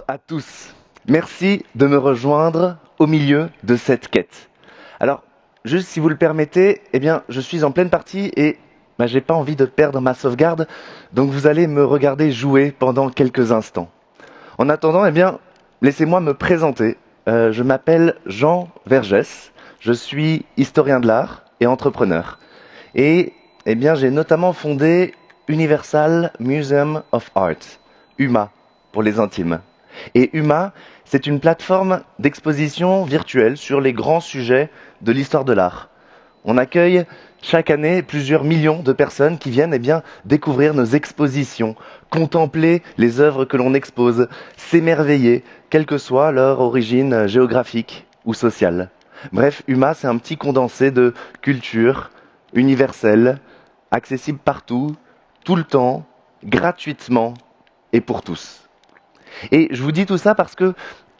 à tous. Merci de me rejoindre au milieu de cette quête. Alors, juste si vous le permettez, je suis en pleine partie et j'ai pas envie de perdre ma sauvegarde, donc vous allez me regarder jouer pendant quelques instants. En attendant, laissez-moi me présenter. Je m'appelle Jean Vergès, je suis historien de l'art et entrepreneur. Et j'ai notamment fondé Universal Museum of Art, UMA pour les intimes. Et UMA, c'est une plateforme d'exposition virtuelle sur les grands sujets de l'histoire de l'art. On accueille chaque année plusieurs millions de personnes qui viennent découvrir nos expositions, contempler les œuvres que l'on expose, s'émerveiller, quelle que soit leur origine géographique ou sociale. Bref, UMA, c'est un petit condensé de culture universelle, accessible partout, tout le temps, gratuitement et pour tous. Et je vous dis tout ça parce que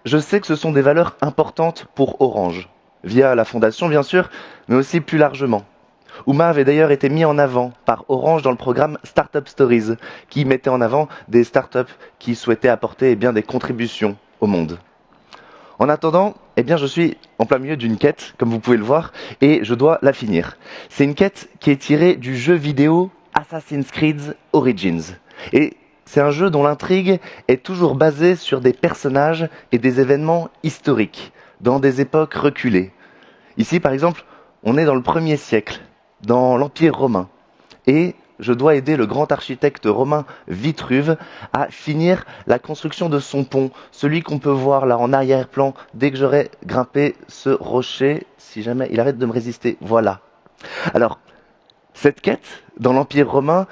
je sais que ce sont des valeurs importantes pour Orange, via la fondation bien sûr, mais aussi plus largement. UMA avait d'ailleurs été mis en avant par Orange dans le programme Startup Stories, qui mettait en avant des startups qui souhaitaient apporter des contributions au monde. En attendant, je suis en plein milieu d'une quête, comme vous pouvez le voir, et je dois la finir. C'est une quête qui est tirée du jeu vidéo Assassin's Creed Origins. Et c'est un jeu dont l'intrigue est toujours basée sur des personnages et des événements historiques, dans des époques reculées. Ici, par exemple, on est dans le 1er siècle, dans l'Empire romain. Et je dois aider le grand architecte romain Vitruve à finir la construction de son pont, celui qu'on peut voir là en arrière-plan dès que j'aurai grimpé ce rocher, si jamais il arrête de me résister. Voilà. Alors, cette quête dans l'Empire romain,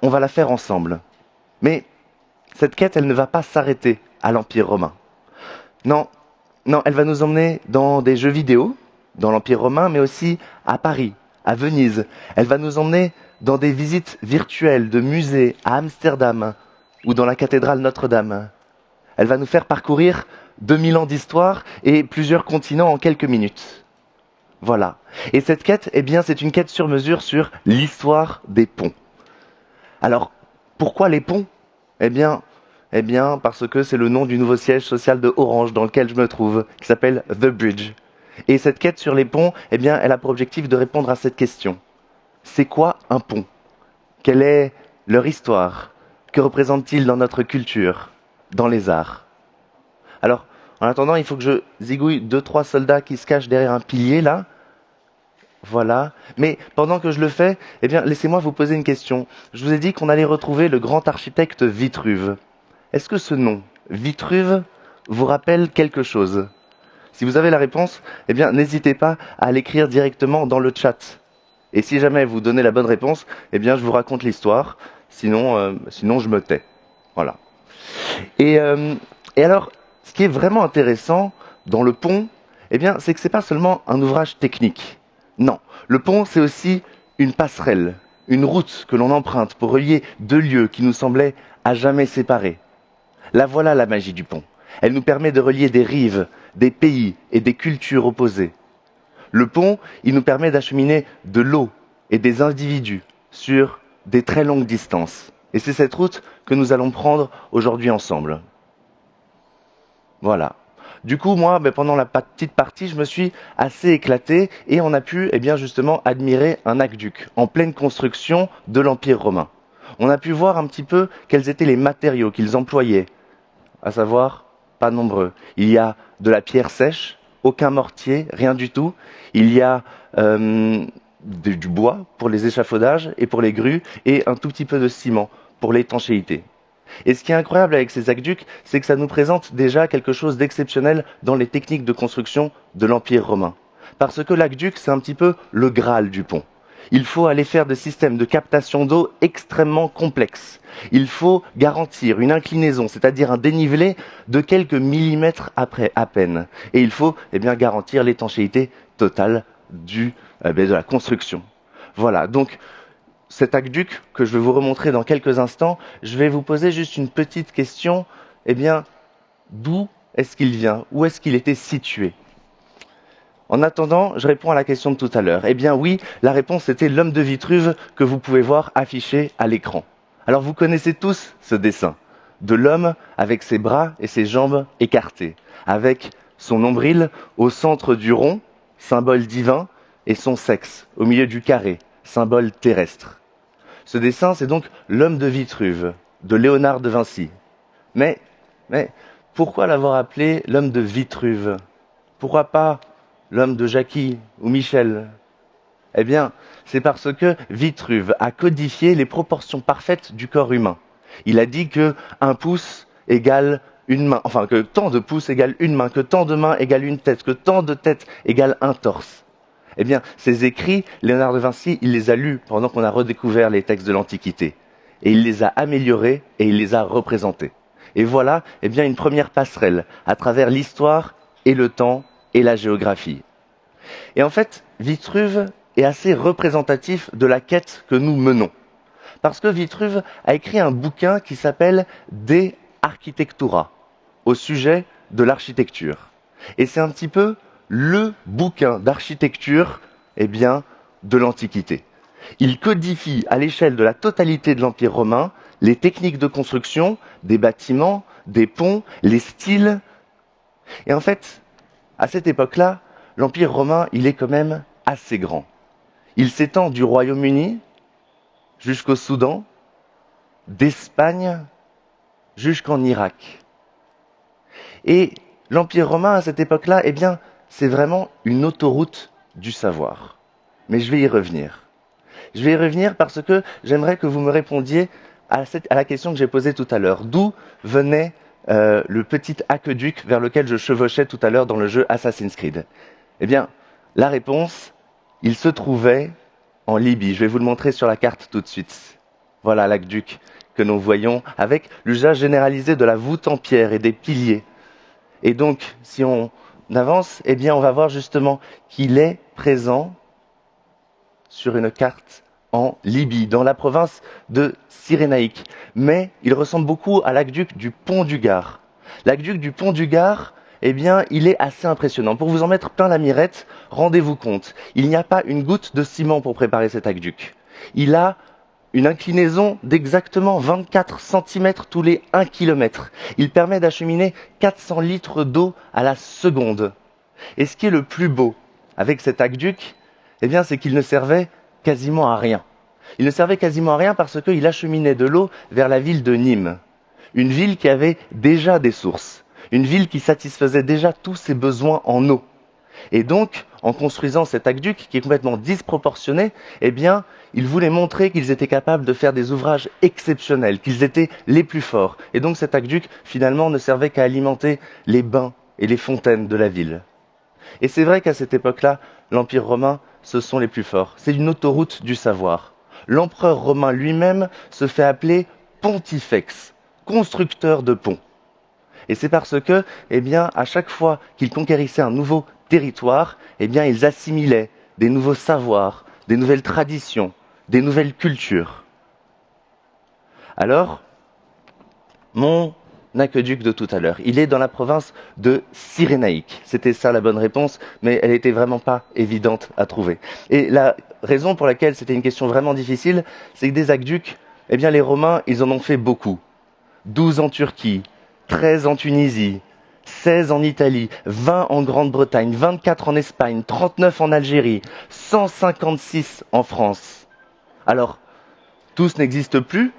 on va la faire ensemble. Mais cette quête, elle ne va pas s'arrêter à l'Empire romain. Non, elle va nous emmener dans des jeux vidéo, dans l'Empire romain, mais aussi à Paris, à Venise. Elle va nous emmener dans des visites virtuelles de musées à Amsterdam ou dans la cathédrale Notre-Dame. Elle va nous faire parcourir 2000 ans d'histoire et plusieurs continents en quelques minutes. Voilà. Et cette quête, c'est une quête sur mesure sur l'histoire des ponts. Alors, pourquoi les ponts ? Parce que c'est le nom du nouveau siège social de Orange dans lequel je me trouve, qui s'appelle The Bridge. Et cette quête sur les ponts, elle a pour objectif de répondre à cette question. C'est quoi un pont ? Quelle est leur histoire ? Que représente-t-il dans notre culture, dans les arts ? Alors, en attendant, il faut que je zigouille 2-3 soldats qui se cachent derrière un pilier, là. Voilà. Mais pendant que je le fais, laissez-moi vous poser une question. Je vous ai dit qu'on allait retrouver le grand architecte Vitruve. Est-ce que ce nom, Vitruve, vous rappelle quelque chose ? Si vous avez la réponse, n'hésitez pas à l'écrire directement dans le chat. Et si jamais vous donnez la bonne réponse, je vous raconte l'histoire. Sinon, je me tais. Voilà. Et alors, ce qui est vraiment intéressant dans le pont, c'est que c'est pas seulement un ouvrage technique. Non, le pont, c'est aussi une passerelle, une route que l'on emprunte pour relier deux lieux qui nous semblaient à jamais séparés. Là, voilà la magie du pont. Elle nous permet de relier des rives, des pays et des cultures opposées. Le pont, il nous permet d'acheminer de l'eau et des individus sur des très longues distances. Et c'est cette route que nous allons prendre aujourd'hui ensemble. Voilà. Du coup, moi, pendant la petite partie, je me suis assez éclaté et on a pu, justement, admirer un aqueduc en pleine construction de l'Empire romain. On a pu voir un petit peu quels étaient les matériaux qu'ils employaient, à savoir, pas nombreux. Il y a de la pierre sèche, aucun mortier, rien du tout. Il y a du bois pour les échafaudages et pour les grues et un tout petit peu de ciment pour l'étanchéité. Et ce qui est incroyable avec ces aqueducs, c'est que ça nous présente déjà quelque chose d'exceptionnel dans les techniques de construction de l'Empire romain. Parce que l'aqueduc, c'est un petit peu le Graal du pont. Il faut aller faire des systèmes de captation d'eau extrêmement complexes. Il faut garantir une inclinaison, c'est-à-dire un dénivelé de quelques millimètres après à peine. Et il faut garantir l'étanchéité totale de la construction. Voilà, donc cet aqueduc que je vais vous remontrer dans quelques instants, je vais vous poser juste une petite question. D'où est-ce qu'il vient ? Où est-ce qu'il était situé ? En attendant, je réponds à la question de tout à l'heure. Oui, la réponse était l'homme de Vitruve que vous pouvez voir affiché à l'écran. Alors vous connaissez tous ce dessin. de l'homme avec ses bras et ses jambes écartés, avec son nombril au centre du rond, symbole divin, et son sexe au milieu du carré, symbole terrestre. Ce dessin, c'est donc l'homme de Vitruve, de Léonard de Vinci. Mais pourquoi l'avoir appelé l'homme de Vitruve? Pourquoi pas l'homme de Jackie ou Michel? Eh bien, c'est parce que Vitruve a codifié les proportions parfaites du corps humain. Il a dit que un pouce égale une main, enfin que tant de pouces égale une main, que tant de mains égale une tête, que tant de têtes égale un torse. Eh bien, ces écrits, Léonard de Vinci, il les a lus pendant qu'on a redécouvert les textes de l'Antiquité. Et il les a améliorés et il les a représentés. Et voilà, eh bien, une première passerelle à travers l'histoire et le temps et la géographie. Et en fait, Vitruve est assez représentatif de la quête que nous menons. Parce que Vitruve a écrit un bouquin qui s'appelle De Architectura, au sujet de l'architecture. Et c'est un petit peu le bouquin d'architecture, eh bien, de l'Antiquité. Il codifie à l'échelle de la totalité de l'Empire romain les techniques de construction des bâtiments, des ponts, les styles. Et en fait, à cette époque-là, l'Empire romain, il est quand même assez grand. Il s'étend du Royaume-Uni jusqu'au Soudan, d'Espagne jusqu'en Irak. Et l'Empire romain, à cette époque-là, eh bien, c'est vraiment une autoroute du savoir. Mais je vais y revenir. Je vais y revenir parce que j'aimerais que vous me répondiez à la question que j'ai posée tout à l'heure. D'où venait le petit aqueduc vers lequel je chevauchais tout à l'heure dans le jeu Assassin's Creed? Eh bien, la réponse, il se trouvait en Libye. Je vais vous le montrer sur la carte tout de suite. Voilà l'aqueduc que nous voyons avec l'usage généralisé de la voûte en pierre et des piliers. Et donc, si on avance, eh bien, on va voir justement qu'il est présent sur une carte en Libye, dans la province de Cyrénaïque. Mais il ressemble beaucoup à l'aqueduc du Pont du Gard. L'aqueduc du Pont du Gard, eh bien, il est assez impressionnant. Pour vous en mettre plein la mirette, rendez-vous compte, il n'y a pas une goutte de ciment pour préparer cet aqueduc. Il a une inclinaison d'exactement 24 cm tous les 1 km. Il permet d'acheminer 400 litres d'eau à la seconde. Et ce qui est le plus beau avec cet aqueduc, eh bien, c'est qu'il ne servait quasiment à rien. Il ne servait quasiment à rien parce qu'il acheminait de l'eau vers la ville de Nîmes. Une ville qui avait déjà des sources. Une ville qui satisfaisait déjà tous ses besoins en eau. Et donc, en construisant cet aqueduc qui est complètement disproportionné, eh bien, ils voulaient montrer qu'ils étaient capables de faire des ouvrages exceptionnels, qu'ils étaient les plus forts. Et donc cet aqueduc, finalement, ne servait qu'à alimenter les bains et les fontaines de la ville. Et c'est vrai qu'à cette époque-là, l'Empire romain, ce sont les plus forts. C'est une autoroute du savoir. L'empereur romain lui-même se fait appeler pontifex, constructeur de ponts. Et c'est parce que, eh bien, à chaque fois qu'ils conquérissaient un nouveau territoire, eh bien, ils assimilaient des nouveaux savoirs, des nouvelles traditions, des nouvelles cultures. Alors, mon aqueduc de tout à l'heure, il est dans la province de Cyrénaïque. C'était ça la bonne réponse, mais elle n'était vraiment pas évidente à trouver. Et la raison pour laquelle c'était une question vraiment difficile, c'est que des aqueducs, eh bien, les Romains, ils en ont fait beaucoup. 12 en Turquie, 13 en Tunisie, 16 en Italie, 20 en Grande-Bretagne, 24 en Espagne, 39 en Algérie, 156 en France. Alors, tous n'existent plus,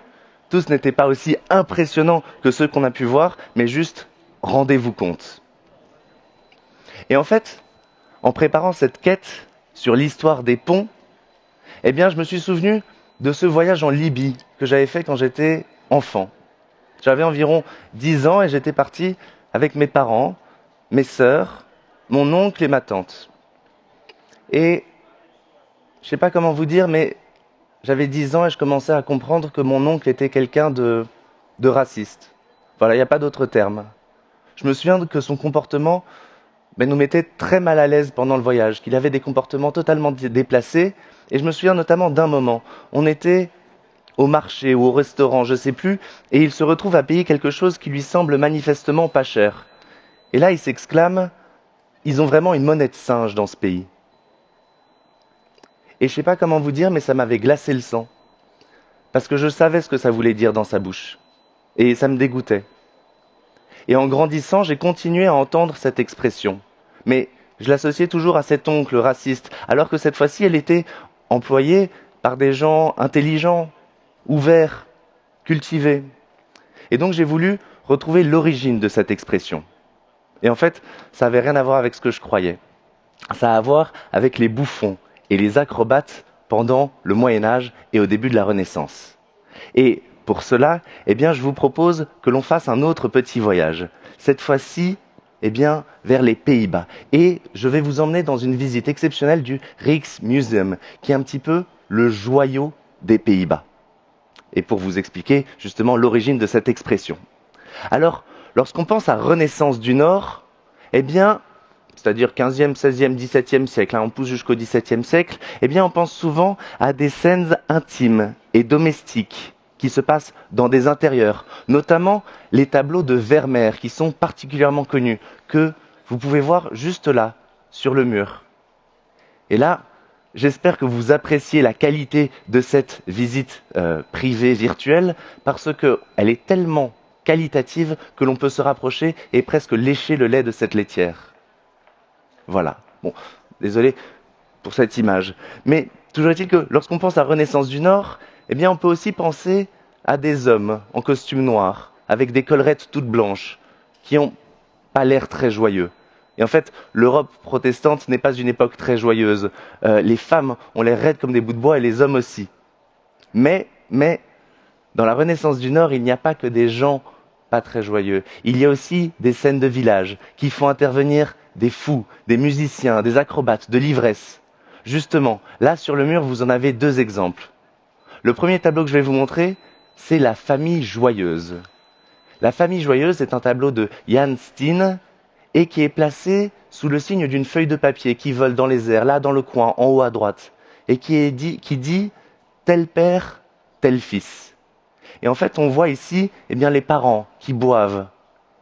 tous n'étaient pas aussi impressionnants que ceux qu'on a pu voir, mais juste rendez-vous compte. Et en fait, en préparant cette quête sur l'histoire des ponts, eh bien, je me suis souvenu de ce voyage en Libye que j'avais fait quand j'étais enfant. J'avais environ 10 ans et j'étais parti avec mes parents, mes sœurs, mon oncle et ma tante. Et je ne sais pas comment vous dire, mais j'avais 10 ans et je commençais à comprendre que mon oncle était quelqu'un de raciste. Voilà, il n'y a pas d'autre terme. Je me souviens que son comportement nous mettait très mal à l'aise pendant le voyage, qu'il avait des comportements totalement déplacés. Et je me souviens notamment d'un moment. On était au marché ou au restaurant, je ne sais plus, et il se retrouve à payer quelque chose qui lui semble manifestement pas cher. Et là, il s'exclame, ils ont vraiment une monnaie de singe dans ce pays. Et je ne sais pas comment vous dire, mais ça m'avait glacé le sang. Parce que je savais ce que ça voulait dire dans sa bouche. Et ça me dégoûtait. Et en grandissant, j'ai continué à entendre cette expression. Mais je l'associais toujours à cet oncle raciste, alors que cette fois-ci, elle était employée par des gens intelligents, ouverts, cultivés. Et donc j'ai voulu retrouver l'origine de cette expression. Et en fait, ça n'avait rien à voir avec ce que je croyais. Ça a à voir avec les bouffons et les acrobates pendant le Moyen-Âge et au début de la Renaissance. Et pour cela, je vous propose que l'on fasse un autre petit voyage. Cette fois-ci, vers les Pays-Bas. Et je vais vous emmener dans une visite exceptionnelle du Rijksmuseum, qui est un petit peu le joyau des Pays-Bas. Et pour vous expliquer justement l'origine de cette expression. Alors, lorsqu'on pense à Renaissance du Nord, c'est-à-dire 15e, 16e, 17e siècle, on pousse jusqu'au 17e siècle, on pense souvent à des scènes intimes et domestiques qui se passent dans des intérieurs, notamment les tableaux de Vermeer qui sont particulièrement connus, que vous pouvez voir juste là, sur le mur. Et là, j'espère que vous appréciez la qualité de cette visite privée virtuelle, parce qu'elle est tellement qualitative que l'on peut se rapprocher et presque lécher le lait de cette laitière. Voilà. Bon, désolé pour cette image. Mais toujours est-il que lorsqu'on pense à Renaissance du Nord, on peut aussi penser à des hommes en costume noir, avec des collerettes toutes blanches, qui n'ont pas l'air très joyeux. Et en fait, l'Europe protestante n'est pas une époque très joyeuse. Les femmes ont l'air raides comme des bouts de bois et les hommes aussi. Mais, dans la Renaissance du Nord, il n'y a pas que des gens pas très joyeux. Il y a aussi des scènes de village qui font intervenir des fous, des musiciens, des acrobates, de l'ivresse. Justement, là sur le mur, vous en avez deux exemples. Le premier tableau que je vais vous montrer, c'est la famille joyeuse. La famille joyeuse est un tableau de Jan Steen et qui est placé sous le signe d'une feuille de papier qui vole dans les airs, là dans le coin, en haut à droite, et qui dit « tel père, tel fils ». Et en fait, on voit ici les parents qui boivent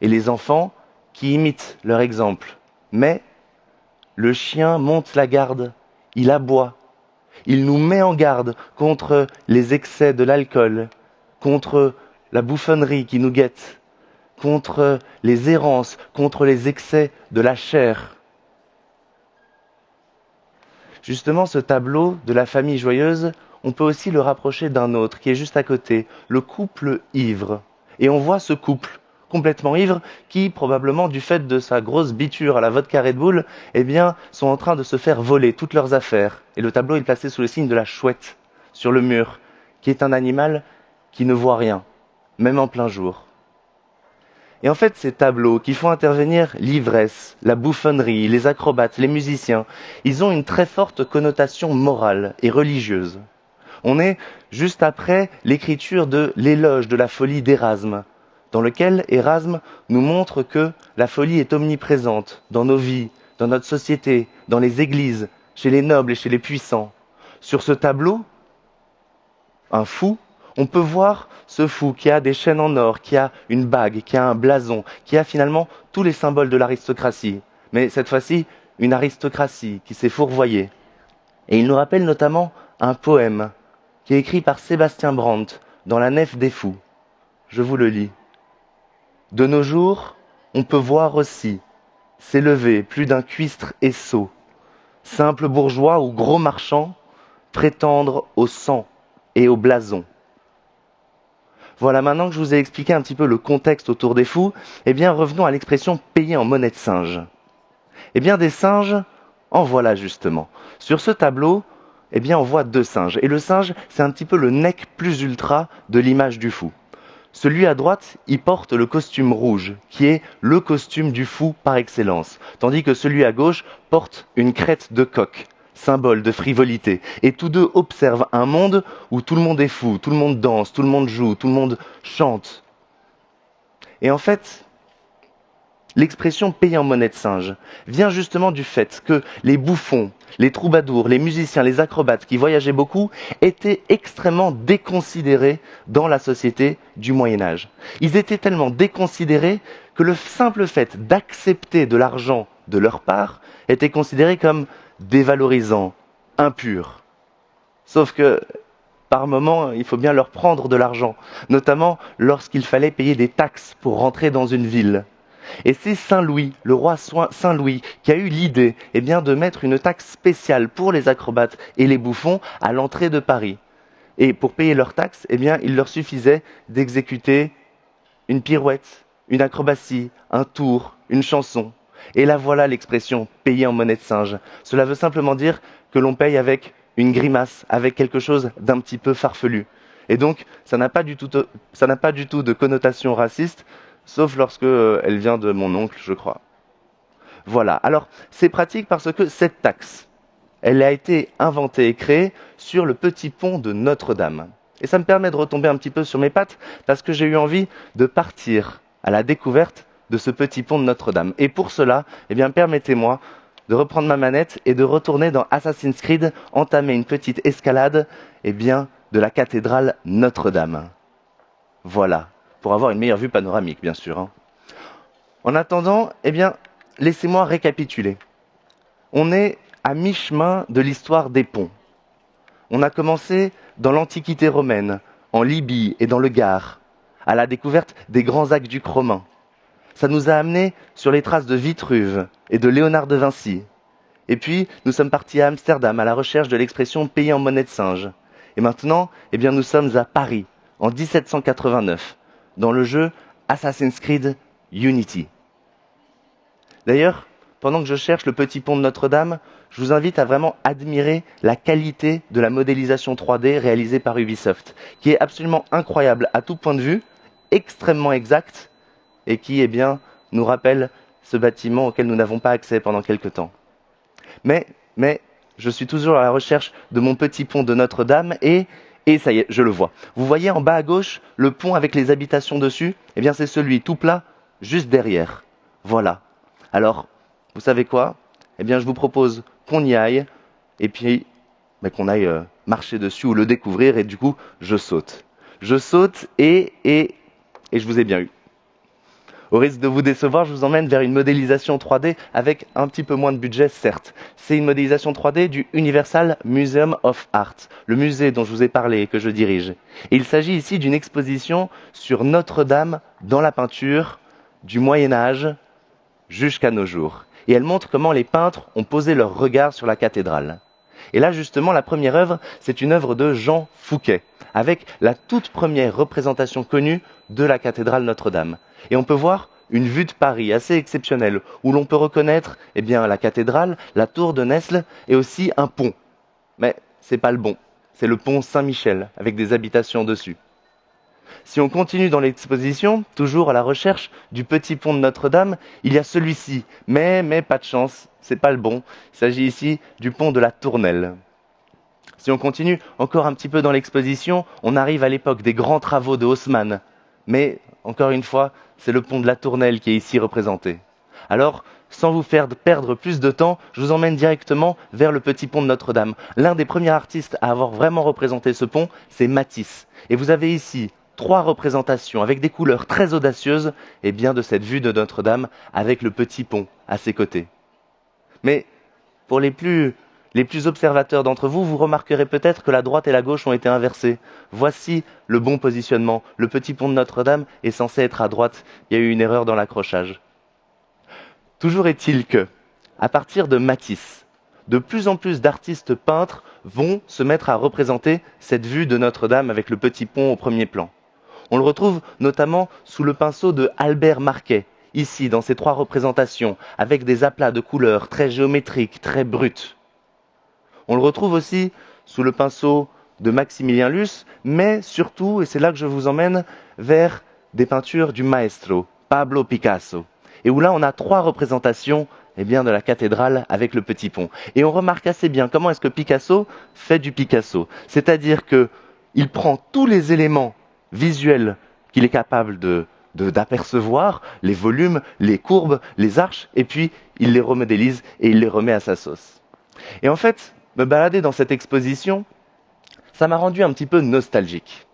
et les enfants qui imitent leur exemple. Mais le chien monte la garde, il aboie, il nous met en garde contre les excès de l'alcool, contre la bouffonnerie qui nous guette, contre les errances, contre les excès de la chair. Justement, ce tableau de la famille joyeuse, on peut aussi le rapprocher d'un autre qui est juste à côté, le couple ivre. Et on voit ce couple complètement ivre qui, probablement du fait de sa grosse biture à la vodka Red Bull, sont en train de se faire voler toutes leurs affaires. Et le tableau est placé sous le signe de la chouette, sur le mur, qui est un animal qui ne voit rien, même en plein jour. Et en fait, ces tableaux qui font intervenir l'ivresse, la bouffonnerie, les acrobates, les musiciens, ils ont une très forte connotation morale et religieuse. On est juste après l'écriture de l'éloge de la folie d'Érasme, dans lequel Érasme nous montre que la folie est omniprésente dans nos vies, dans notre société, dans les églises, chez les nobles et chez les puissants. Sur ce tableau, un fou, on peut voir ce fou qui a des chaînes en or, qui a une bague, qui a un blason, qui a finalement tous les symboles de l'aristocratie. Mais cette fois-ci, une aristocratie qui s'est fourvoyée. Et il nous rappelle notamment un poème qui est écrit par Sébastien Brandt dans La Nef des Fous. Je vous le lis. De nos jours, on peut voir aussi s'élever plus d'un cuistre et sot, simple bourgeois ou gros marchand, prétendre au sang et au blason. Voilà, maintenant que je vous ai expliqué un petit peu le contexte autour des fous, revenons à l'expression payer en monnaie de singe. Des singes, en voilà justement. Sur ce tableau, on voit deux singes. Et le singe, c'est un petit peu le nec plus ultra de l'image du fou. Celui à droite, il porte le costume rouge, qui est le costume du fou par excellence, tandis que celui à gauche porte une crête de coq, symbole de frivolité. Et tous deux observent un monde où tout le monde est fou, tout le monde danse, tout le monde joue, tout le monde chante. Et en fait, l'expression payer en monnaie de singe vient justement du fait que les bouffons, les troubadours, les musiciens, les acrobates qui voyageaient beaucoup étaient extrêmement déconsidérés dans la société du Moyen-Âge. Ils étaient tellement déconsidérés que le simple fait d'accepter de l'argent de leur part était considéré comme dévalorisant, impur. Sauf que par moment, il faut bien leur prendre de l'argent, notamment lorsqu'il fallait payer des taxes pour rentrer dans une ville. Et c'est Saint Louis, le roi Saint Louis, qui a eu l'idée de mettre une taxe spéciale pour les acrobates et les bouffons à l'entrée de Paris. Et pour payer leurs taxes, il leur suffisait d'exécuter une pirouette, une acrobatie, un tour, une chanson. Et là voilà l'expression payer en monnaie de singe. Cela veut simplement dire que l'on paye avec une grimace, avec quelque chose d'un petit peu farfelu. Et donc, ça n'a pas du tout de connotation raciste, sauf lorsque elle vient de mon oncle, je crois. Voilà. Alors, c'est pratique parce que cette taxe, elle a été inventée et créée sur le petit pont de Notre-Dame. Et ça me permet de retomber un petit peu sur mes pattes parce que j'ai eu envie de partir à la découverte de ce petit pont de Notre-Dame. Et pour cela, permettez-moi de reprendre ma manette et de retourner dans Assassin's Creed, entamer une petite escalade de la cathédrale Notre-Dame. Voilà, pour avoir une meilleure vue panoramique, bien sûr. Hein. En attendant, laissez-moi récapituler. On est à mi-chemin de l'histoire des ponts. On a commencé dans l'Antiquité romaine, en Libye et dans le Gard, à la découverte des grands aqueducs romains. Ça nous a amenés sur les traces de Vitruve et de Léonard de Vinci. Et puis, nous sommes partis à Amsterdam à la recherche de l'expression payer en monnaie de singe. Et maintenant, nous sommes à Paris, en 1789, dans le jeu Assassin's Creed Unity. D'ailleurs, pendant que je cherche le petit pont de Notre-Dame, je vous invite à vraiment admirer la qualité de la modélisation 3D réalisée par Ubisoft, qui est absolument incroyable à tout point de vue, extrêmement exacte, et qui, nous rappelle ce bâtiment auquel nous n'avons pas accès pendant quelque temps. Mais, je suis toujours à la recherche de mon petit pont de Notre-Dame et ça y est, je le vois. Vous voyez en bas à gauche le pont avec les habitations dessus ? C'est celui tout plat, juste derrière. Voilà. Alors, vous savez quoi ? Je vous propose qu'on y aille et puis qu'on aille marcher dessus ou le découvrir et du coup, je saute. Je saute et je vous ai bien eu. Au risque de vous décevoir, je vous emmène vers une modélisation 3D avec un petit peu moins de budget, certes. C'est une modélisation 3D du Universal Museum of Art, le musée dont je vous ai parlé et que je dirige. Et il s'agit ici d'une exposition sur Notre-Dame dans la peinture du Moyen-Âge jusqu'à nos jours. Et elle montre comment les peintres ont posé leur regard sur la cathédrale. Et là, justement, la première œuvre, c'est une œuvre de Jean Fouquet, avec la toute première représentation connue de la cathédrale Notre-Dame. Et on peut voir une vue de Paris assez exceptionnelle, où l'on peut reconnaître la cathédrale, la tour de Nesle et aussi un pont. Mais c'est pas le bon, c'est le pont Saint-Michel, avec des habitations dessus. Si on continue dans l'exposition, toujours à la recherche du petit pont de Notre-Dame, il y a celui-ci, mais pas de chance, c'est pas le bon. Il s'agit ici du pont de la Tournelle. Si on continue encore un petit peu dans l'exposition, on arrive à l'époque des grands travaux de Haussmann. Mais, encore une fois, c'est le pont de la Tournelle qui est ici représenté. Alors, sans vous faire perdre plus de temps, je vous emmène directement vers le petit pont de Notre-Dame. L'un des premiers artistes à avoir vraiment représenté ce pont, c'est Matisse. Et vous avez ici 3 représentations avec des couleurs très audacieuses de cette vue de Notre-Dame avec le petit pont à ses côtés. Mais pour les plus observateurs d'entre vous, vous remarquerez peut-être que la droite et la gauche ont été inversées. Voici le bon positionnement. Le petit pont de Notre-Dame est censé être à droite. Il y a eu une erreur dans l'accrochage. Toujours est-il que, à partir de Matisse, de plus en plus d'artistes peintres vont se mettre à représenter cette vue de Notre-Dame avec le petit pont au premier plan. On le retrouve notamment sous le pinceau de Albert Marquet, ici dans ces 3 représentations, avec des aplats de couleurs très géométriques, très bruts. On le retrouve aussi sous le pinceau de Maximilien Luce, mais surtout, et c'est là que je vous emmène, vers des peintures du maestro, Pablo Picasso. Et où là, on a 3 représentations de la cathédrale avec le petit pont. Et on remarque assez bien comment est-ce que Picasso fait du Picasso. C'est-à-dire qu'il prend tous les éléments visuels qu'il est capable d'apercevoir, les volumes, les courbes, les arches, et puis il les remodélise et il les remet à sa sauce. Et en fait, me balader dans cette exposition, ça m'a rendu un petit peu nostalgique.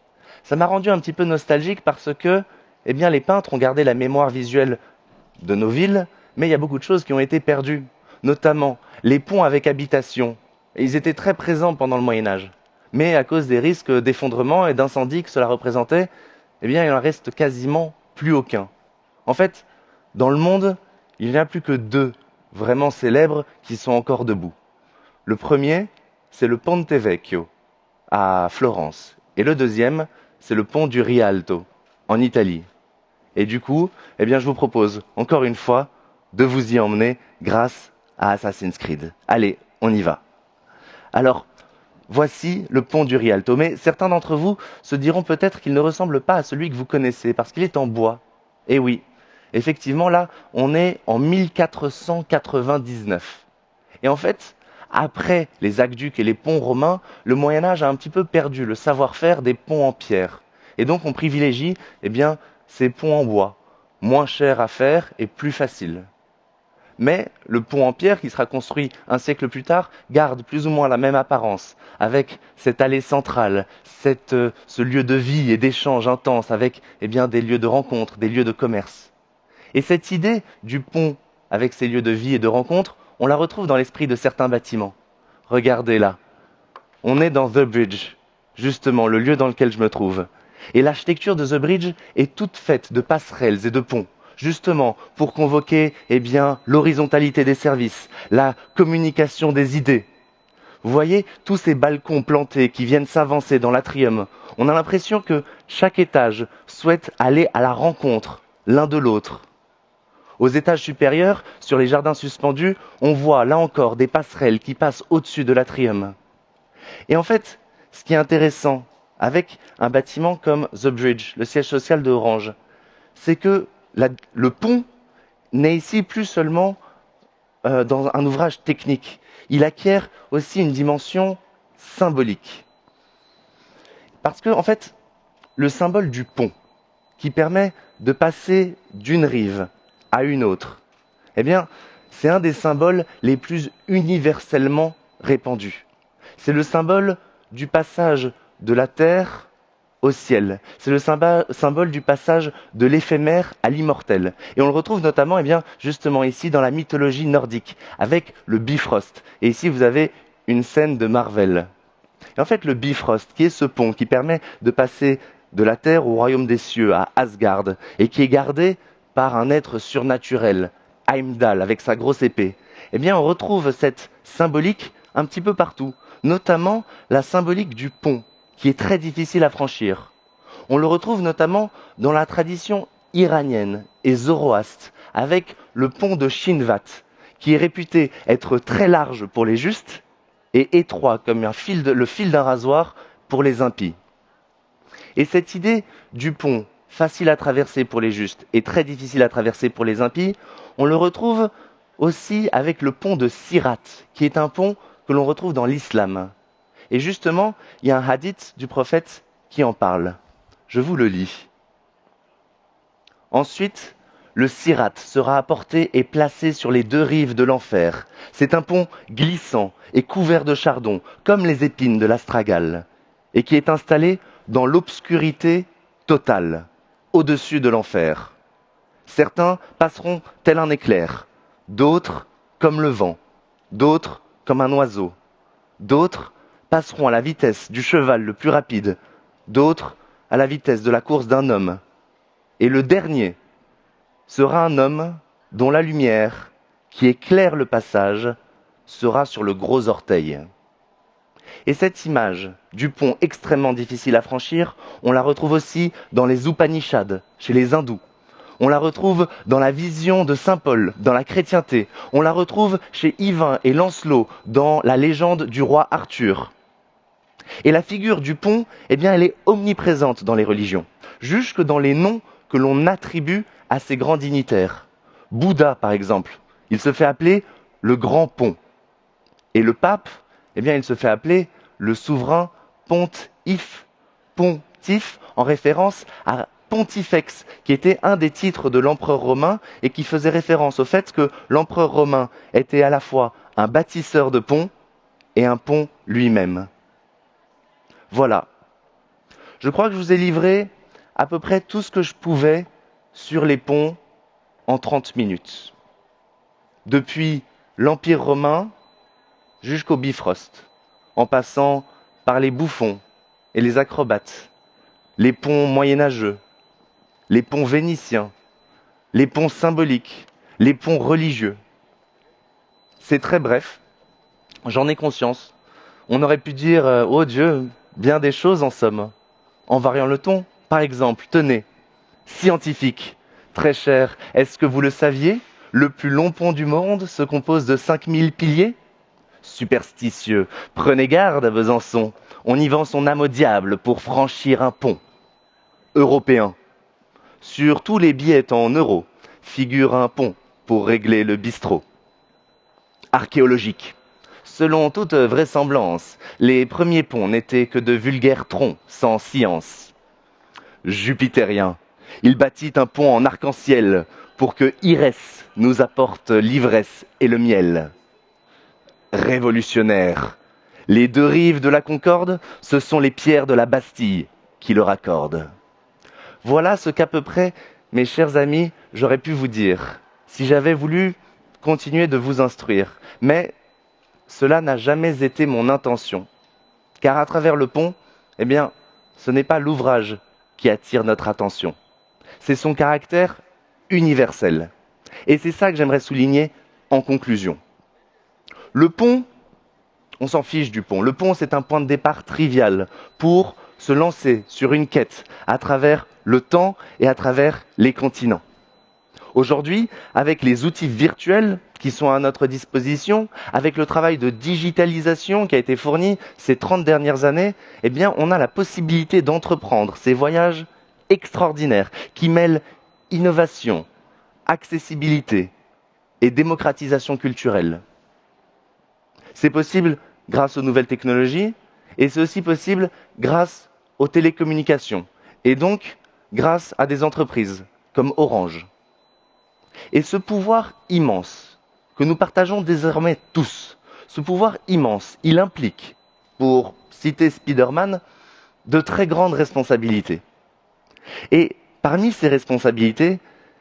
Ça m'a rendu un petit peu nostalgique parce que les peintres ont gardé la mémoire visuelle de nos villes, mais il y a beaucoup de choses qui ont été perdues, notamment les ponts avec habitation. Et ils étaient très présents pendant le Moyen-Âge. mais à cause des risques d'effondrement et d'incendie que cela représentait, eh bien, il n'en reste quasiment plus aucun. En fait, dans le monde, il n'y a plus que deux vraiment célèbres qui sont encore debout. Le premier, c'est le Ponte Vecchio à Florence, et le deuxième, c'est le pont du Rialto en Italie. Et du coup, eh bien, je vous propose, encore une fois, de vous y emmener grâce à Assassin's Creed. Allez, on y va. Alors, voici le pont du Rialto. Mais certains d'entre vous se diront peut-être qu'il ne ressemble pas à celui que vous connaissez, parce qu'il est en bois. Eh oui, effectivement, là, on est en 1499. Et en fait, après les aqueducs et les ponts romains, le Moyen-Âge a un petit peu perdu le savoir-faire des ponts en pierre. Et donc, on privilégie, eh bien, ces ponts en bois, moins chers à faire et plus faciles. Mais le pont en pierre qui sera construit un siècle plus tard garde plus ou moins la même apparence, avec cette allée centrale, ce lieu de vie et d'échange intense avec eh bien, des lieux de rencontre, des lieux de commerce. Et cette idée du pont avec ces lieux de vie et de rencontre, on la retrouve dans l'esprit de certains bâtiments. Regardez là, on est dans The Bridge, justement le lieu dans lequel je me trouve. Et l'architecture de The Bridge est toute faite de passerelles et de ponts, justement pour convoquer eh bien, l'horizontalité des services, la communication des idées. Vous voyez tous ces balcons plantés qui viennent s'avancer dans l'atrium. On a l'impression que chaque étage souhaite aller à la rencontre l'un de l'autre. Aux étages supérieurs, sur les jardins suspendus, on voit là encore des passerelles qui passent au-dessus de l'atrium. Et en fait, ce qui est intéressant avec un bâtiment comme The Bridge, le siège social de Orange, c'est que le pont n'est ici plus seulement dans un ouvrage technique. Il acquiert aussi une dimension symbolique. Parce que, en fait, le symbole du pont, qui permet de passer d'une rive à une autre, eh bien, c'est un des symboles les plus universellement répandus. C'est le symbole du passage de la terre au ciel. C'est le symbole du passage de l'éphémère à l'immortel. Et on le retrouve notamment, eh bien, justement ici dans la mythologie nordique, avec le Bifrost. Et ici, vous avez une scène de Marvel. Et en fait, le Bifrost, qui est ce pont qui permet de passer de la terre au royaume des cieux, à Asgard, et qui est gardé par un être surnaturel, Heimdall, avec sa grosse épée, eh bien, on retrouve cette symbolique un petit peu partout, notamment la symbolique du pont, qui est très difficile à franchir. On le retrouve notamment dans la tradition iranienne et zoroastre, avec le pont de Shinvat, qui est réputé être très large pour les justes et étroit comme le fil d'un rasoir pour les impies. Et cette idée du pont, facile à traverser pour les justes et très difficile à traverser pour les impies, on le retrouve aussi avec le pont de Sirat, qui est un pont que l'on retrouve dans l'islam. Et justement, il y a un hadith du prophète qui en parle. Je vous le lis. Ensuite, le Sirat sera apporté et placé sur les deux rives de l'enfer. C'est un pont glissant et couvert de chardons, comme les épines de l'astragale, et qui est installé dans l'obscurité totale, au-dessus de l'enfer. Certains passeront tel un éclair, d'autres comme le vent, d'autres comme un oiseau, d'autres passeront à la vitesse du cheval le plus rapide, d'autres à la vitesse de la course d'un homme. Et le dernier sera un homme dont la lumière, qui éclaire le passage, sera sur le gros orteil. Et cette image du pont extrêmement difficile à franchir, on la retrouve aussi dans les Upanishads, chez les hindous. On la retrouve dans la vision de saint Paul, dans la chrétienté. On la retrouve chez Yvain et Lancelot, dans la légende du roi Arthur. Et la figure du pont, eh bien, elle est omniprésente dans les religions, jusque dans les noms que l'on attribue à ces grands dignitaires. Bouddha, par exemple, il se fait appeler le grand pont. Et le pape, eh bien, il se fait appeler le souverain pontife. Pontife, en référence à Pontifex, qui était un des titres de l'empereur romain et qui faisait référence au fait que l'empereur romain était à la fois un bâtisseur de ponts et un pont lui-même. Voilà. Je crois que je vous ai livré à peu près tout ce que je pouvais sur les ponts en 30 minutes. Depuis l'Empire romain jusqu'au Bifrost, en passant par les bouffons et les acrobates, les ponts moyenâgeux, les ponts vénitiens, les ponts symboliques, les ponts religieux. C'est très bref, j'en ai conscience. On aurait pu dire, oh Dieu, bien des choses en somme. En variant le ton, par exemple, tenez, scientifique, très cher, est-ce que vous le saviez? Le plus long pont du monde se compose de 5000 piliers? Superstitieux, prenez garde à Besançon, on y vend son âme au diable pour franchir un pont. Européen, sur tous les billets en euros figure un pont pour régler le bistrot. Archéologique, selon toute vraisemblance, les premiers ponts n'étaient que de vulgaires troncs sans science. Jupitérien, il bâtit un pont en arc-en-ciel pour que Irès nous apporte l'ivresse et le miel. Révolutionnaire, les deux rives de la Concorde, ce sont les pierres de la Bastille qui le raccordent. Voilà ce qu'à peu près, mes chers amis, j'aurais pu vous dire, si j'avais voulu continuer de vous instruire. Mais cela n'a jamais été mon intention. Car à travers le pont, eh bien, ce n'est pas l'ouvrage qui attire notre attention. C'est son caractère universel. Et c'est ça que j'aimerais souligner en conclusion. Le pont, on s'en fiche du pont. Le pont, c'est un point de départ trivial pour se lancer sur une quête à travers le temps et à travers les continents. Aujourd'hui, avec les outils virtuels qui sont à notre disposition, avec le travail de digitalisation qui a été fourni ces 30 dernières années, eh bien, on a la possibilité d'entreprendre ces voyages extraordinaires qui mêlent innovation, accessibilité et démocratisation culturelle. C'est possible grâce aux nouvelles technologies et c'est aussi possible grâce aux télécommunications et donc grâce à des entreprises comme Orange. Et ce pouvoir immense que nous partageons désormais tous, ce pouvoir immense, il implique, pour citer Spider-Man, de très grandes responsabilités. Et parmi ces responsabilités,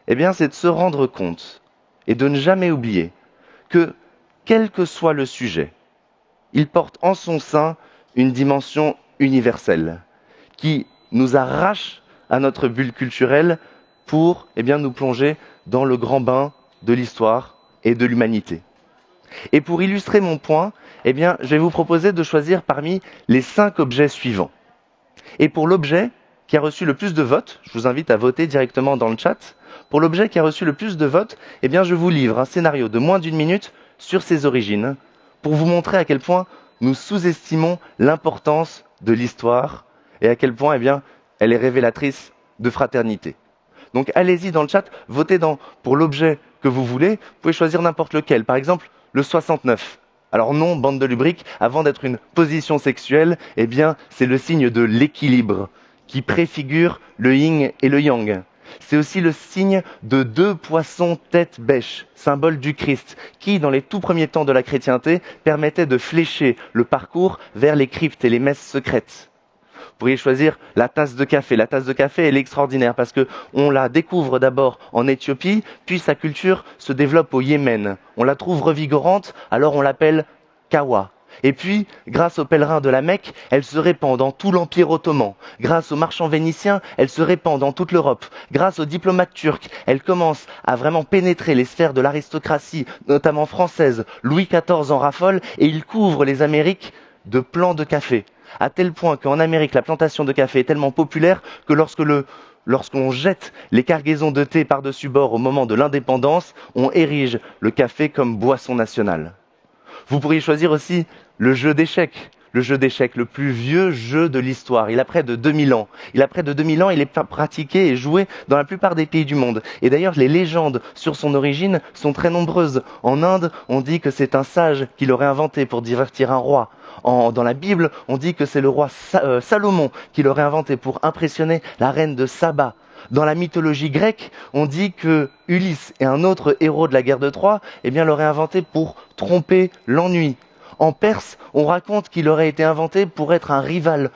eh bien, c'est de se rendre compte et de ne jamais oublier que, quel que soit le sujet, il porte en son sein une dimension universelle qui nous arrache à notre bulle culturelle pour nous plonger dans le grand bain de l'histoire et de l'humanité. Et pour illustrer mon point, je vais vous proposer de choisir parmi les 5 objets suivants. Et pour l'objet qui a reçu le plus de votes, je vous invite à voter directement dans le chat, pour l'objet qui a reçu le plus de votes, je vous livre un scénario de moins d'1 minute sur ses origines, pour vous montrer à quel point nous sous-estimons l'importance de l'histoire et à quel point elle est révélatrice de fraternité. Donc allez-y dans le chat, votez pour l'objet que vous voulez, vous pouvez choisir n'importe lequel, par exemple le 69. Alors non, bande de lubriques, avant d'être une position sexuelle, c'est le signe de l'équilibre qui préfigure le yin et le yang. C'est aussi le signe de 2 poissons tête bêche, symbole du Christ, qui, dans les tout premiers temps de la chrétienté, permettait de flécher le parcours vers les cryptes et les messes secrètes. Vous pourriez choisir la tasse de café. La tasse de café, elle est extraordinaire parce qu'on la découvre d'abord en Éthiopie, puis sa culture se développe au Yémen. On la trouve revigorante, alors on l'appelle kawa. Et puis, grâce aux pèlerins de la Mecque, elle se répand dans tout l'Empire ottoman. Grâce aux marchands vénitiens, elle se répand dans toute l'Europe. Grâce aux diplomates turcs, elle commence à vraiment pénétrer les sphères de l'aristocratie, notamment française. Louis XIV en raffole et il couvre les Amériques de plants de café. À tel point qu'en Amérique, la plantation de café est tellement populaire que lorsqu'on jette les cargaisons de thé par-dessus bord au moment de l'indépendance, on érige le café comme boisson nationale. Vous pourriez choisir aussi le jeu d'échecs. Le jeu d'échecs, le plus vieux jeu de l'histoire. Il a près de 2000 ans. Il est pratiqué et joué dans la plupart des pays du monde. Et d'ailleurs, les légendes sur son origine sont très nombreuses. En Inde, on dit que c'est un sage qui l'aurait inventé pour divertir un roi. Dans la Bible, on dit que c'est le roi Salomon qui l'aurait inventé pour impressionner la reine de Saba. Dans la mythologie grecque, on dit que Ulysse et un autre héros de la guerre de Troie l'auraient inventé pour tromper l'ennui. En Perse, on raconte qu'il aurait été inventé pour être un rival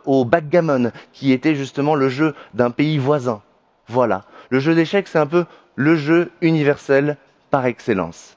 au backgammon, qui était justement le jeu d'un pays voisin. Voilà, le jeu d'échecs, c'est un peu le jeu universel par excellence.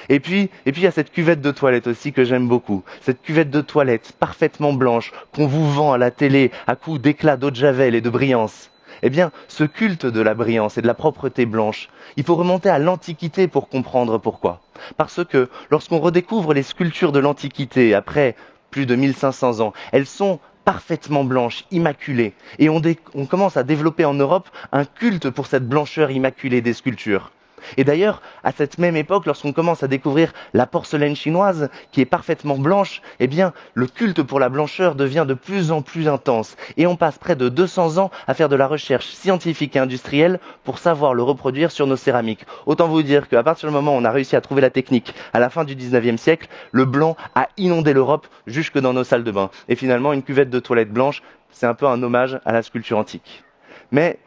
il y a cette cuvette de toilette aussi que j'aime beaucoup. Cette cuvette de toilette parfaitement blanche qu'on vous vend à la télé à coups d'éclats d'eau de Javel et de brillance. Eh bien, ce culte de la brillance et de la propreté blanche, il faut remonter à l'Antiquité pour comprendre pourquoi. Parce que lorsqu'on redécouvre les sculptures de l'Antiquité après plus de 1500 ans, elles sont parfaitement blanches, immaculées. Et on commence à développer en Europe un culte pour cette blancheur immaculée des sculptures. Et d'ailleurs, à cette même époque, lorsqu'on commence à découvrir la porcelaine chinoise, qui est parfaitement blanche, eh bien, le culte pour la blancheur devient de plus en plus intense. Et on passe près de 200 ans à faire de la recherche scientifique et industrielle pour savoir le reproduire sur nos céramiques. Autant vous dire qu'à partir du moment où on a réussi à trouver la technique, à la fin du 19e siècle, le blanc a inondé l'Europe jusque dans nos salles de bain. Et finalement, une cuvette de toilette blanche, c'est un peu un hommage à la sculpture antique. Mais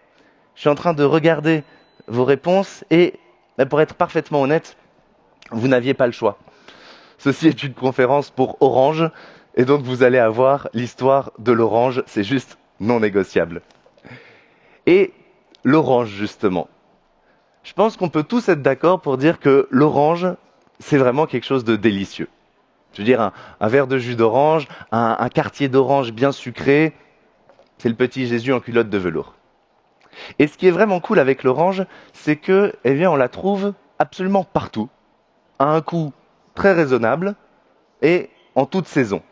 je suis en train de regarder vos réponses et pour être parfaitement honnête, vous n'aviez pas le choix. Ceci est une conférence pour Orange et donc vous allez avoir l'histoire de l'orange, c'est juste non négociable. Et l'orange justement. Je pense qu'on peut tous être d'accord pour dire que l'orange, c'est vraiment quelque chose de délicieux. Je veux dire, un verre de jus d'orange, un quartier d'orange bien sucré, c'est le petit Jésus en culotte de velours. Et ce qui est vraiment cool avec l'orange, c'est que, eh bien, on la trouve absolument partout, à un coût très raisonnable et en toute saison.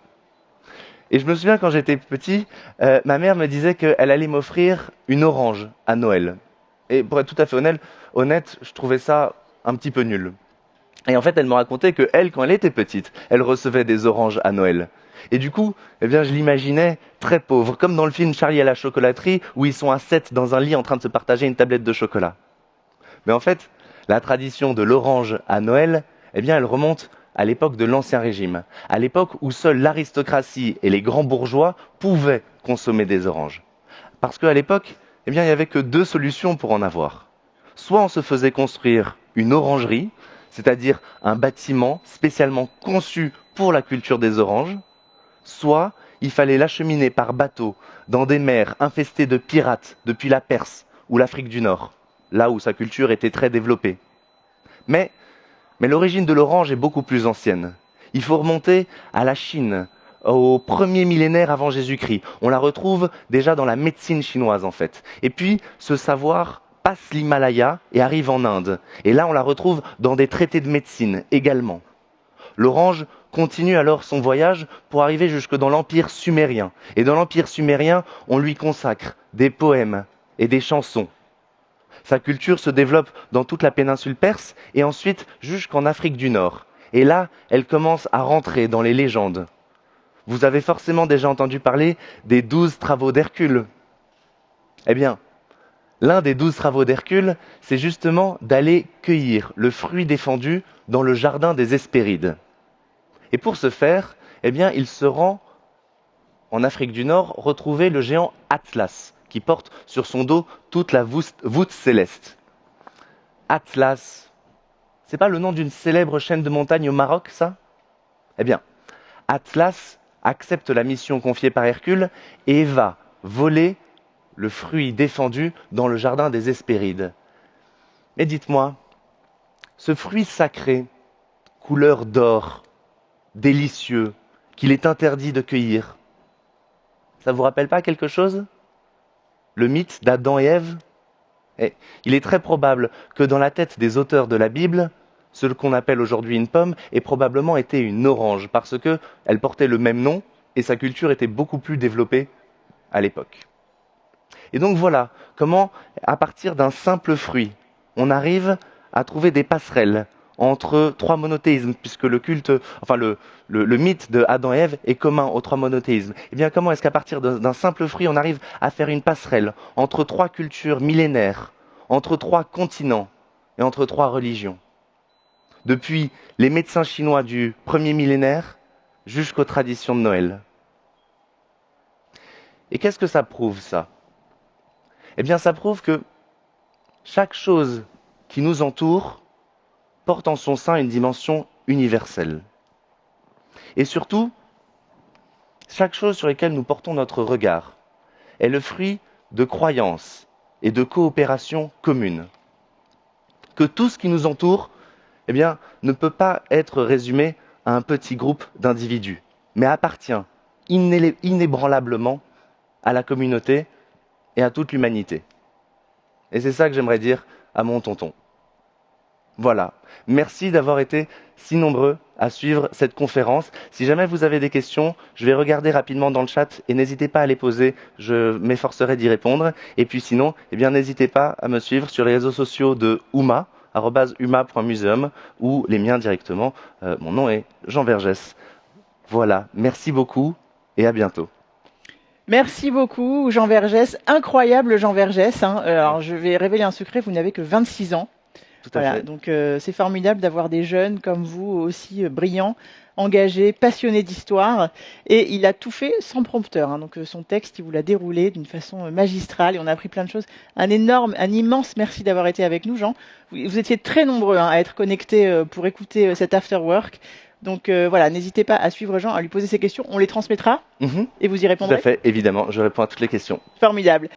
Et je me souviens quand j'étais petit, ma mère me disait qu'elle allait m'offrir une orange à Noël. Et pour être tout à fait honnête, je trouvais ça un petit peu nul. Et en fait, elle me racontait que elle, quand elle était petite, elle recevait des oranges à Noël. Et du coup, eh bien, je l'imaginais très pauvre, comme dans le film Charlie à la chocolaterie, où ils sont à 7 dans un lit en train de se partager une tablette de chocolat. Mais en fait, la tradition de l'orange à Noël, eh bien, elle remonte à l'époque de l'Ancien Régime, à l'époque où seule l'aristocratie et les grands bourgeois pouvaient consommer des oranges. Parce qu'à l'époque, eh bien, il n'y avait que deux solutions pour en avoir. Soit on se faisait construire une orangerie, c'est-à-dire un bâtiment spécialement conçu pour la culture des oranges, soit il fallait l'acheminer par bateau dans des mers infestées de pirates depuis la Perse ou l'Afrique du Nord, là où sa culture était très développée. Mais l'origine de l'orange est beaucoup plus ancienne. Il faut remonter à la Chine, au premier millénaire avant Jésus-Christ. On la retrouve déjà dans la médecine chinoise en fait. Et puis ce savoir passe l'Himalaya et arrive en Inde. Et là on la retrouve dans des traités de médecine également. L'orange continue alors son voyage pour arriver jusque dans l'Empire sumérien. Et dans l'Empire sumérien, on lui consacre des poèmes et des chansons. Sa culture se développe dans toute la péninsule perse et ensuite jusqu'en Afrique du Nord. Et là, elle commence à rentrer dans les légendes. Vous avez forcément déjà entendu parler des 12 travaux d'Hercule. Eh bien, l'un des 12 travaux d'Hercule, c'est justement d'aller cueillir le fruit défendu dans le jardin des Hespérides. Et pour ce faire, eh bien, il se rend en Afrique du Nord retrouver le géant Atlas, qui porte sur son dos toute la voûte céleste. Atlas, c'est pas le nom d'une célèbre chaîne de montagnes au Maroc, ça? Eh bien, Atlas accepte la mission confiée par Hercule et va voler le fruit défendu dans le jardin des Hespérides. Et dites-moi, ce fruit sacré, couleur d'or, délicieux, qu'il est interdit de cueillir, ça vous rappelle pas quelque chose? Le mythe d'Adam et Ève? Il est très probable que dans la tête des auteurs de la Bible, ce qu'on appelle aujourd'hui une pomme ait probablement été une orange, parce qu'elle portait le même nom et sa culture était beaucoup plus développée à l'époque. Et donc voilà comment, à partir d'un simple fruit, on arrive à trouver des passerelles entre trois monothéismes, puisque le mythe de Adam et Ève est commun aux trois monothéismes. Et bien comment est-ce qu'à partir d'un simple fruit, on arrive à faire une passerelle entre trois cultures millénaires, entre trois continents et entre trois religions? Depuis les médecins chinois du premier millénaire jusqu'aux traditions de Noël. Et qu'est-ce que ça prouve, ça? Eh bien, ça prouve que chaque chose qui nous entoure porte en son sein une dimension universelle. Et surtout, chaque chose sur laquelle nous portons notre regard est le fruit de croyances et de coopération communes. Que tout ce qui nous entoure, eh bien, ne peut pas être résumé à un petit groupe d'individus, mais appartient inébranlablement à la communauté et à toute l'humanité. Et c'est ça que j'aimerais dire à mon tonton. Voilà. Merci d'avoir été si nombreux à suivre cette conférence. Si jamais vous avez des questions, je vais regarder rapidement dans le chat et n'hésitez pas à les poser. Je m'efforcerai d'y répondre. Et puis sinon, eh bien, n'hésitez pas à me suivre sur les réseaux sociaux de Ouma, @uma.museum, ou les miens directement. Mon nom est Jean Vergès. Voilà. Merci beaucoup et à bientôt. Merci beaucoup, Jean Vergès. Incroyable, Jean Vergès. Hein. Alors, je vais révéler un secret, vous n'avez que 26 ans. Tout à fait. Donc c'est formidable d'avoir des jeunes comme vous aussi brillants, engagés, passionnés d'histoire. Et il a tout fait sans prompteur. Hein. Donc son texte, il vous l'a déroulé d'une façon magistrale et on a appris plein de choses. Un immense merci d'avoir été avec nous, Jean. Vous étiez très nombreux à être connectés pour écouter cet After Work. Donc voilà, n'hésitez pas à suivre Jean, à lui poser ses questions. On les transmettra et vous y Tout à répondrez. fait, évidemment. Je réponds à toutes les questions. Formidable.